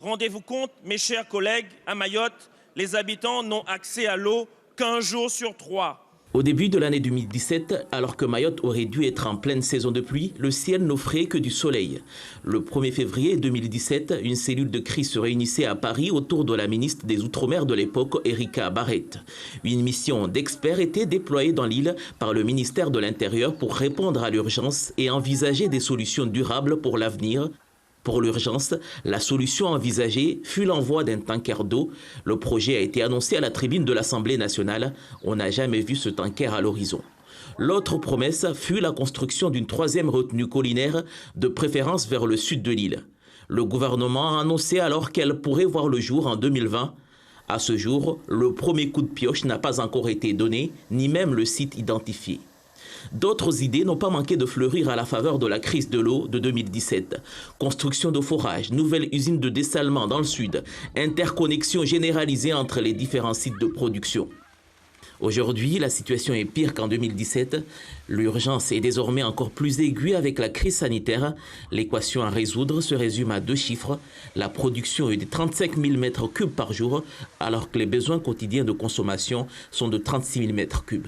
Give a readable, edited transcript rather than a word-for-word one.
Rendez-vous compte, mes chers collègues, à Mayotte, les habitants n'ont accès à l'eau qu'un jour sur 3. Au début de l'année 2017, alors que Mayotte aurait dû être en pleine saison de pluie, le ciel n'offrait que du soleil. Le 1er février 2017, une cellule de crise se réunissait à Paris autour de la ministre des Outre-mer de l'époque, Erika Barrette. Une mission d'experts était déployée dans l'île par le ministère de l'Intérieur pour répondre à l'urgence et envisager des solutions durables pour l'avenir. Pour l'urgence, la solution envisagée fut l'envoi d'un tanker d'eau. Le projet a été annoncé à la tribune de l'Assemblée nationale. On n'a jamais vu ce tanker à l'horizon. L'autre promesse fut la construction d'une 3e retenue collinaire, de préférence vers le sud de l'île. Le gouvernement a annoncé alors qu'elle pourrait voir le jour en 2020. À ce jour, le premier coup de pioche n'a pas encore été donné, ni même le site identifié. D'autres idées n'ont pas manqué de fleurir à la faveur de la crise de l'eau de 2017. Construction de forages, nouvelle usine de dessalement dans le sud, interconnexion généralisée entre les différents sites de production. Aujourd'hui, la situation est pire qu'en 2017. L'urgence est désormais encore plus aiguë avec la crise sanitaire. L'équation à résoudre se résume à 2 chiffres. La production est de 35 000 m3 par jour, alors que les besoins quotidiens de consommation sont de 36 000 m3.